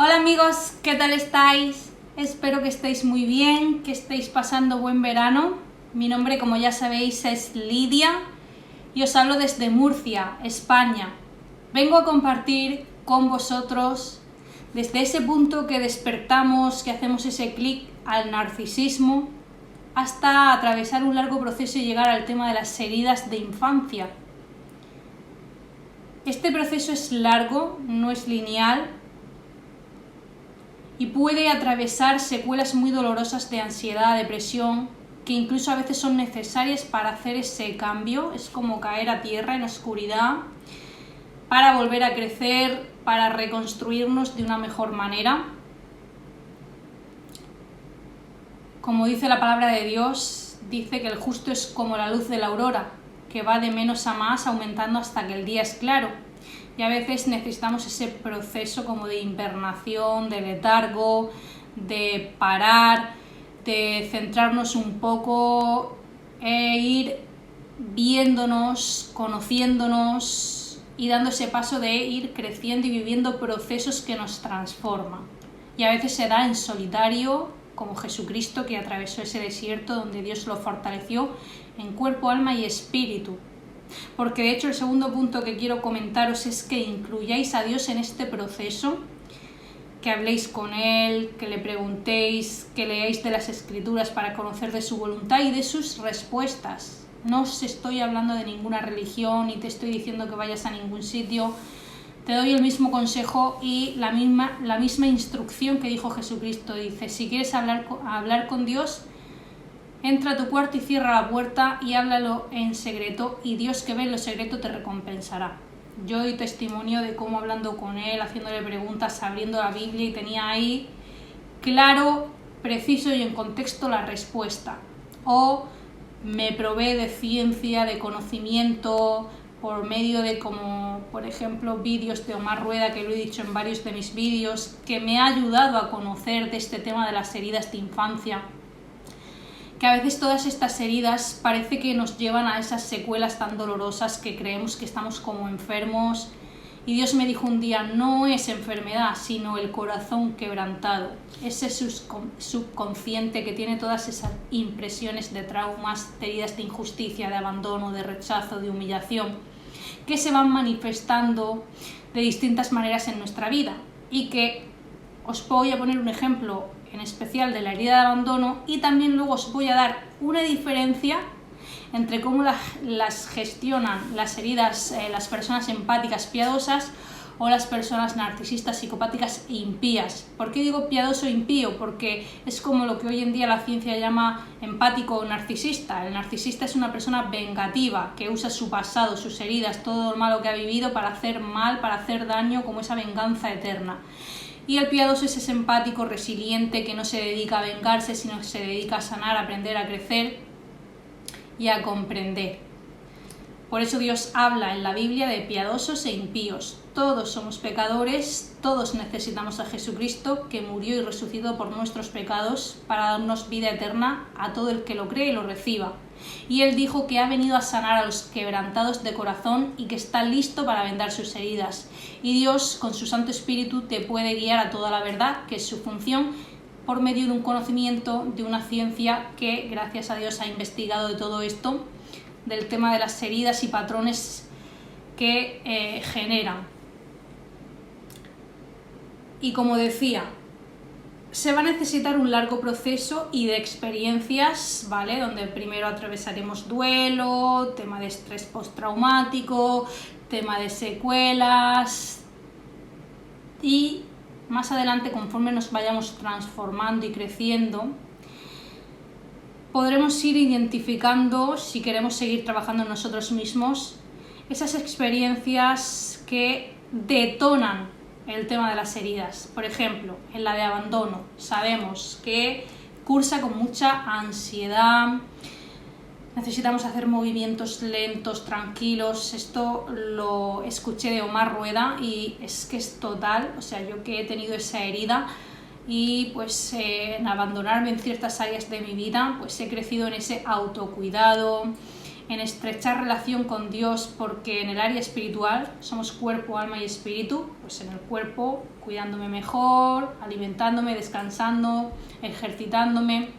Hola amigos, ¿qué tal estáis? Espero que estéis muy bien, que estéis pasando buen verano. Mi nombre, como ya sabéis, es Lidia y os hablo desde Murcia, España. Vengo a compartir con vosotros desde ese punto que despertamos, que hacemos ese clic al narcisismo, hasta atravesar un largo proceso y llegar al tema de las heridas de infancia. Este proceso es largo, no es lineal, y puede atravesar secuelas muy dolorosas de ansiedad, depresión, que incluso a veces son necesarias para hacer ese cambio. Es como caer a tierra en oscuridad para volver a crecer, para reconstruirnos de una mejor manera. Como dice la palabra de Dios, dice que el justo es como la luz de la aurora, que va de menos a más aumentando hasta que el día es claro. Y a veces necesitamos ese proceso como de hibernación, de letargo, de parar, de centrarnos un poco e ir viéndonos, conociéndonos y dando ese paso de ir creciendo y viviendo procesos que nos transforman. Y a veces se da en solitario, como Jesucristo, que atravesó ese desierto donde Dios lo fortaleció en cuerpo, alma y espíritu. Porque de hecho el segundo punto que quiero comentaros es que incluyáis a Dios en este proceso, que habléis con Él, que le preguntéis, que leáis de las Escrituras para conocer de su voluntad y de sus respuestas. No os estoy hablando de ninguna religión ni te estoy diciendo que vayas a ningún sitio. Te doy el mismo consejo y la misma instrucción que dijo Jesucristo. Dice, si quieres hablar con Dios, entra a tu cuarto y cierra la puerta y háblalo en secreto, y Dios que ve en lo secreto te recompensará. Yo doy testimonio de cómo hablando con Él, haciéndole preguntas, abriendo la Biblia, y tenía ahí claro, preciso y en contexto la respuesta. O me probé de ciencia, de conocimiento, por medio de, como por ejemplo, vídeos de Omar Rueda, que lo he dicho en varios de mis vídeos, que me ha ayudado a conocer de este tema de las heridas de infancia. Que a veces todas estas heridas parece que nos llevan a esas secuelas tan dolorosas que creemos que estamos como enfermos. Y Dios me dijo un día, no es enfermedad, sino el corazón quebrantado. Ese subconsciente que tiene todas esas impresiones de traumas, de heridas de injusticia, de abandono, de rechazo, de humillación, que se van manifestando de distintas maneras en nuestra vida. Y que os voy a poner un ejemplo en especial de la herida de abandono, y también luego os voy a dar una diferencia entre cómo las gestionan las heridas las personas empáticas piadosas o las personas narcisistas, psicopáticas e impías. ¿Por qué digo piadoso e impío? Porque es como lo que hoy en día la ciencia llama empático o narcisista. El narcisista es una persona vengativa que usa su pasado, sus heridas, todo lo malo que ha vivido para hacer mal, para hacer daño, como esa venganza eterna. Y el piadoso es ese empático, resiliente, que no se dedica a vengarse, sino que se dedica a sanar, a aprender, a crecer y a comprender. Por eso Dios habla en la Biblia de piadosos e impíos. Todos somos pecadores, todos necesitamos a Jesucristo, que murió y resucitó por nuestros pecados para darnos vida eterna a todo el que lo cree y lo reciba. Y Él dijo que ha venido a sanar a los quebrantados de corazón y que está listo para vendar sus heridas. Y Dios, con su Santo Espíritu, te puede guiar a toda la verdad, que es su función, por medio de un conocimiento, de una ciencia que, gracias a Dios, ha investigado de todo esto, del tema de las heridas y patrones que generan. Y como decía, se va a necesitar un largo proceso y de experiencias, ¿vale? Donde primero atravesaremos duelo, tema de estrés postraumático, tema de secuelas, y más adelante, conforme nos vayamos transformando y creciendo, podremos ir identificando, si queremos seguir trabajando en nosotros mismos, esas experiencias que detonan el tema de las heridas. Por ejemplo, en la de abandono, sabemos que cursa con mucha ansiedad, necesitamos hacer movimientos lentos, tranquilos. Esto lo escuché de Omar Rueda y es que es total. O sea, yo que he tenido esa herida y pues en abandonarme en ciertas áreas de mi vida, pues he crecido en ese autocuidado, en estrechar relación con Dios, porque en el área espiritual somos cuerpo, alma y espíritu. Pues en el cuerpo cuidándome mejor, alimentándome, descansando, ejercitándome.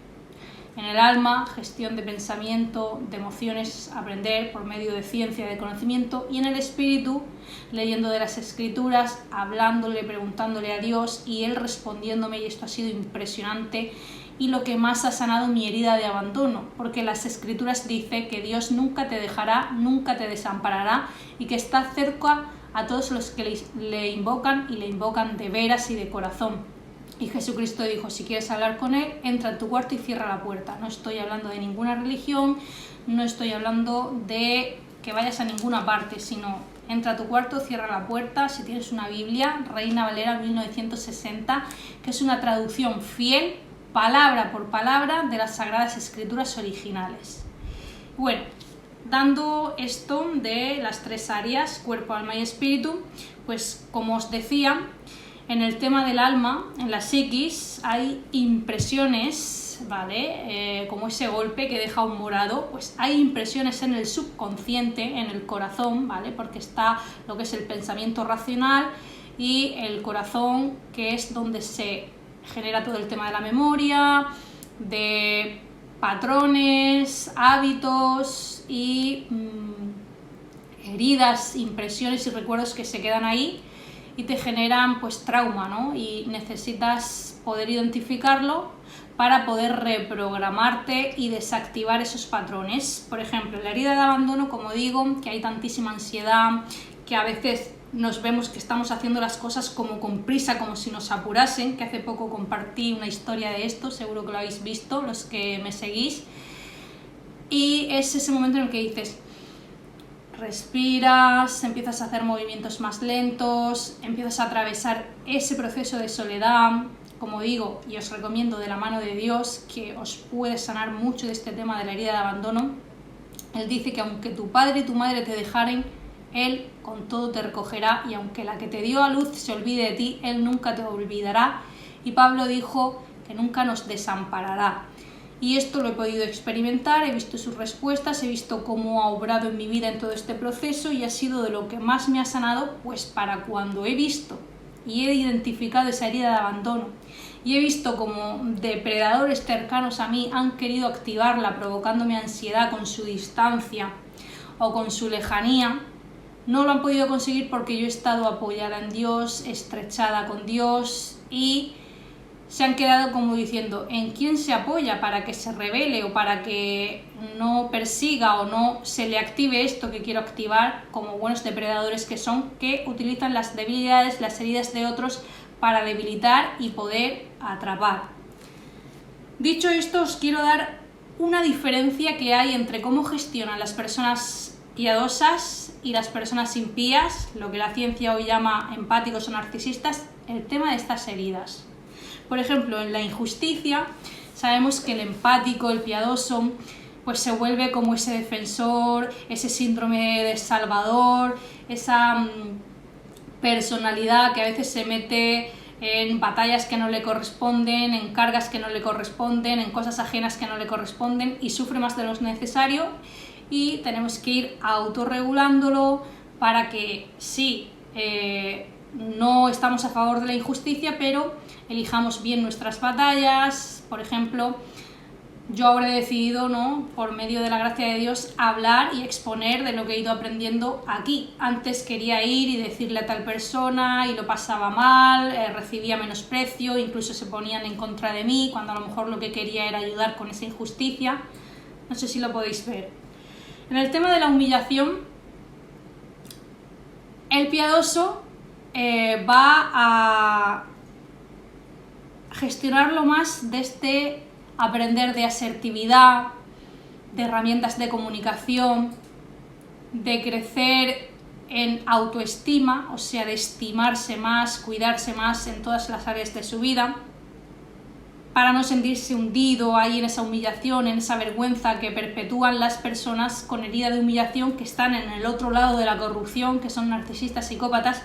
En el alma, gestión de pensamiento, de emociones, aprender por medio de ciencia, de conocimiento. Y en el espíritu, leyendo de las escrituras, hablándole, preguntándole a Dios y Él respondiéndome, y esto ha sido impresionante. Y lo que más ha sanado mi herida de abandono, porque las escrituras dice que Dios nunca te dejará, nunca te desamparará y que está cerca a todos los que le invocan y le invocan de veras y de corazón. Y Jesucristo dijo, si quieres hablar con Él, entra en tu cuarto y cierra la puerta. No estoy hablando de ninguna religión, no estoy hablando de que vayas a ninguna parte, sino entra a tu cuarto, cierra la puerta. Si tienes una Biblia, Reina Valera 1960, que es una traducción fiel, palabra por palabra, de las Sagradas Escrituras originales. Bueno, dando esto de las tres áreas, cuerpo, alma y espíritu, pues como os decía, en el tema del alma, en la psiquis, hay impresiones, ¿vale? Como ese golpe que deja un morado, pues hay impresiones en el subconsciente, en el corazón, ¿vale? Porque está lo que es el pensamiento racional y el corazón, que es donde se genera todo el tema de la memoria, de patrones, hábitos y heridas, impresiones y recuerdos que se quedan ahí y te generan pues trauma, ¿no? Y necesitas poder identificarlo para poder reprogramarte y desactivar esos patrones. Por ejemplo, la herida de abandono, como digo, que hay tantísima ansiedad, que a veces nos vemos que estamos haciendo las cosas como con prisa, como si nos apurasen, que hace poco compartí una historia de esto, seguro que lo habéis visto los que me seguís, y es ese momento en el que dices, respiras, empiezas a hacer movimientos más lentos, empiezas a atravesar ese proceso de soledad, como digo, y os recomiendo de la mano de Dios, que os puede sanar mucho de este tema de la herida de abandono. Él dice que aunque tu padre y tu madre te dejaren, Él con todo te recogerá, y aunque la que te dio a luz se olvide de ti, Él nunca te olvidará. Y Pablo dijo que nunca nos desamparará. Y esto lo he podido experimentar, he visto sus respuestas, he visto cómo ha obrado en mi vida en todo este proceso, y ha sido de lo que más me ha sanado, pues para cuando he visto y he identificado esa herida de abandono y he visto como depredadores cercanos a mí han querido activarla provocándome ansiedad con su distancia o con su lejanía, no lo han podido conseguir porque yo he estado apoyada en Dios, estrechada con Dios, y se han quedado como diciendo, ¿en quién se apoya para que se revele o para que no persiga o no se le active esto que quiero activar? Como buenos depredadores que son, que utilizan las debilidades, las heridas de otros para debilitar y poder atrapar. Dicho esto, os quiero dar una diferencia que hay entre cómo gestionan las personas piadosas y las personas impías, lo que la ciencia hoy llama empáticos o narcisistas, el tema de estas heridas. Por ejemplo, en la injusticia sabemos que el empático, el piadoso, pues se vuelve como ese defensor, ese síndrome de salvador, esa personalidad que a veces se mete en batallas que no le corresponden, en cargas que no le corresponden, en cosas ajenas que no le corresponden, y sufre más de lo necesario, y tenemos que ir autorregulándolo para que sí, no estamos a favor de la injusticia, pero elijamos bien nuestras batallas. Por ejemplo, yo ahora he decidido, ¿no?, por medio de la gracia de Dios, hablar y exponer de lo que he ido aprendiendo aquí. Antes quería ir y decirle a tal persona y lo pasaba mal, recibía menosprecio, incluso se ponían en contra de mí, cuando a lo mejor lo que quería era ayudar con esa injusticia. No sé si lo podéis ver. En el tema de la humillación, el piadoso va a gestionarlo más desde aprender de asertividad, de herramientas de comunicación, de crecer en autoestima, o sea, de estimarse más, cuidarse más en todas las áreas de su vida, para no sentirse hundido ahí en esa humillación, en esa vergüenza que perpetúan las personas con herida de humillación que están en el otro lado de la corrupción, que son narcisistas, psicópatas,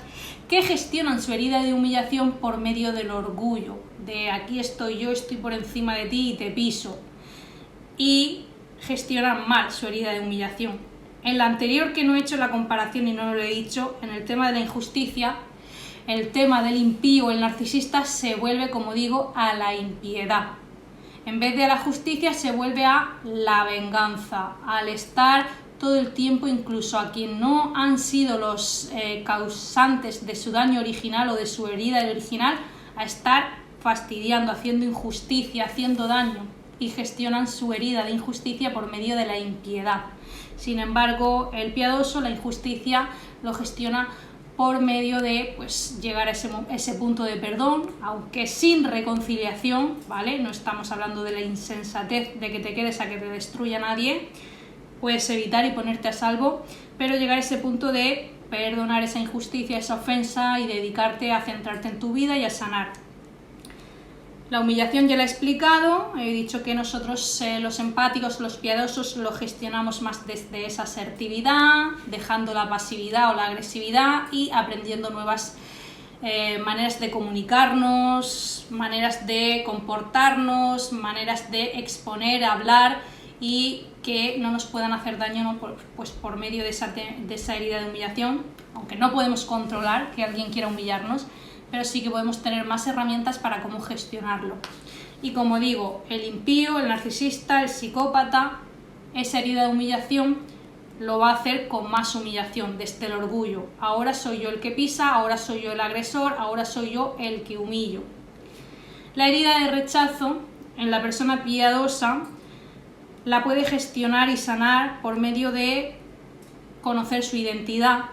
que gestionan su herida de humillación por medio del orgullo, de aquí estoy yo, estoy por encima de ti y te piso. Y gestionan mal su herida de humillación. En la anterior, que no he hecho la comparación y no lo he dicho, en el tema de la injusticia, el tema del impío, el narcisista, se vuelve, como digo, a la impiedad. En vez de a la justicia, se vuelve a la venganza, al estar todo el tiempo, incluso a quien no han sido los causantes de su daño original o de su herida original, a estar fastidiando, haciendo injusticia, haciendo daño, y gestionan su herida de injusticia por medio de la impiedad. Sin embargo, el piadoso, la injusticia, lo gestiona por medio de llegar a ese punto de perdón, aunque sin reconciliación, ¿vale? No estamos hablando de la insensatez de que te quedes a que te destruya nadie, puedes evitar y ponerte a salvo, pero llegar a ese punto de perdonar esa injusticia, esa ofensa y dedicarte a centrarte en tu vida y a sanar. La humillación ya la he explicado, he dicho que nosotros los empáticos, los piadosos, lo gestionamos más desde esa asertividad, dejando la pasividad o la agresividad y aprendiendo nuevas maneras de comunicarnos, maneras de comportarnos, maneras de exponer, hablar y que no nos puedan hacer daño, ¿no? por medio de esa herida de humillación, aunque no podemos controlar que alguien quiera humillarnos, pero sí que podemos tener más herramientas para cómo gestionarlo. Y como digo, el impío, el narcisista, el psicópata, esa herida de humillación lo va a hacer con más humillación, desde el orgullo. Ahora soy yo el que pisa, ahora soy yo el agresor, ahora soy yo el que humillo. La herida de rechazo en la persona piadosa la puede gestionar y sanar por medio de conocer su identidad,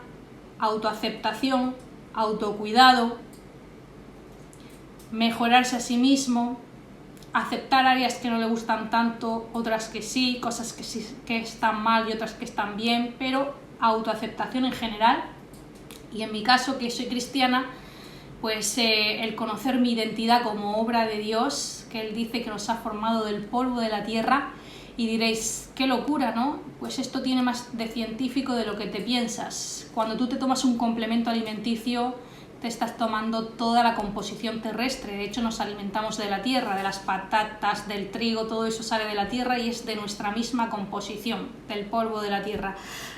autoaceptación, autocuidado, mejorarse a sí mismo, aceptar áreas que no le gustan tanto, otras que sí, cosas que están mal y otras que están bien, pero autoaceptación en general. Y en mi caso, que soy cristiana, pues el conocer mi identidad como obra de Dios, que Él dice que nos ha formado del polvo de la tierra, y diréis, qué locura, ¿no? Pues esto tiene más de científico de lo que te piensas. Cuando tú te tomas un complemento alimenticio, te estás tomando toda la composición terrestre. De hecho, nos alimentamos de la tierra, de las patatas, del trigo, todo eso sale de la tierra y es de nuestra misma composición, del polvo de la tierra.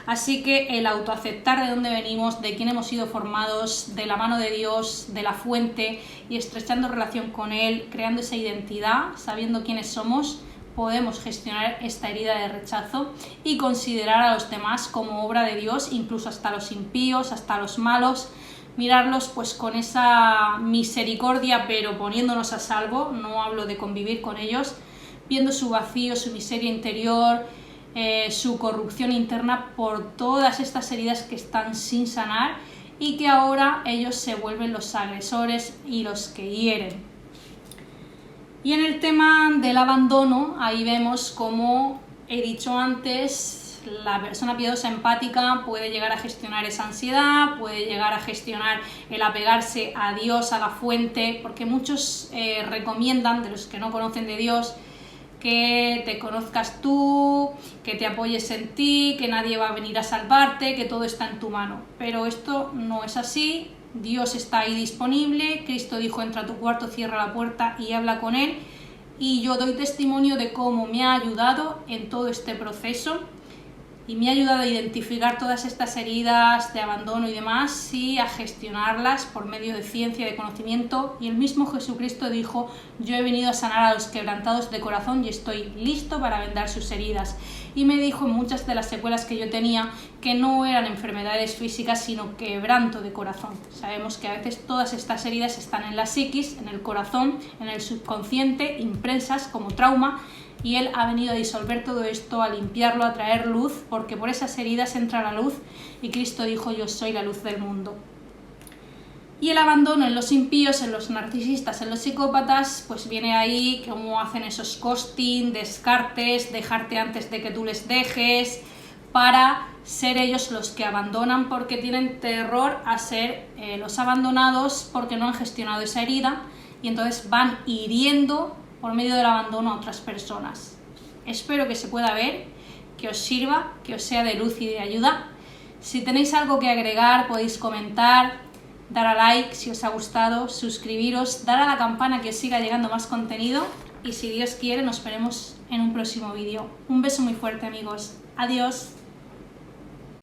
Así que el autoaceptar de dónde venimos, de quién hemos sido formados, de la mano de Dios, de la fuente, y estrechando relación con Él, creando esa identidad, sabiendo quiénes somos, podemos gestionar esta herida de rechazo y considerar a los demás como obra de Dios, incluso hasta los impíos, hasta los malos, mirarlos pues con esa misericordia, pero poniéndonos a salvo. No hablo de convivir con ellos, viendo su vacío, su miseria interior, su corrupción interna por todas estas heridas que están sin sanar y que ahora ellos se vuelven los agresores y los que hieren. Y en el tema del abandono, ahí vemos, como he dicho antes, la persona piadosa empática puede llegar a gestionar esa ansiedad, puede llegar a gestionar el apegarse a Dios, a la fuente, porque muchos recomiendan, de los que no conocen de Dios, que te conozcas tú, que te apoyes en ti, que nadie va a venir a salvarte, que todo está en tu mano. Pero esto no es así. Dios está ahí disponible, Cristo dijo, entra a tu cuarto, cierra la puerta y habla con Él, y yo doy testimonio de cómo me ha ayudado en todo este proceso y me ha ayudado a identificar todas estas heridas de abandono y demás y a gestionarlas por medio de ciencia, de conocimiento. Y el mismo Jesucristo dijo, yo he venido a sanar a los quebrantados de corazón y estoy listo para vendar sus heridas. Y me dijo muchas de las secuelas que yo tenía que no eran enfermedades físicas, sino quebranto de corazón. Sabemos que a veces todas estas heridas están en la psiquis, en el corazón, en el subconsciente, impresas como trauma, y Él ha venido a disolver todo esto, a limpiarlo, a traer luz, porque por esas heridas entra la luz, y Cristo dijo, yo soy la luz del mundo. Y el abandono en los impíos, en los narcisistas, en los psicópatas, pues viene ahí cómo hacen esos ghosting, descartes, dejarte antes de que tú les dejes, para ser ellos los que abandonan, porque tienen terror a ser los abandonados, porque no han gestionado esa herida, y entonces van hiriendo por medio del abandono a otras personas. Espero que se pueda ver, que os sirva, que os sea de luz y de ayuda. Si tenéis algo que agregar, podéis comentar, dar a like si os ha gustado, suscribiros, dar a la campana que os siga llegando más contenido, y si Dios quiere nos veremos en un próximo vídeo. Un beso muy fuerte, amigos. Adiós.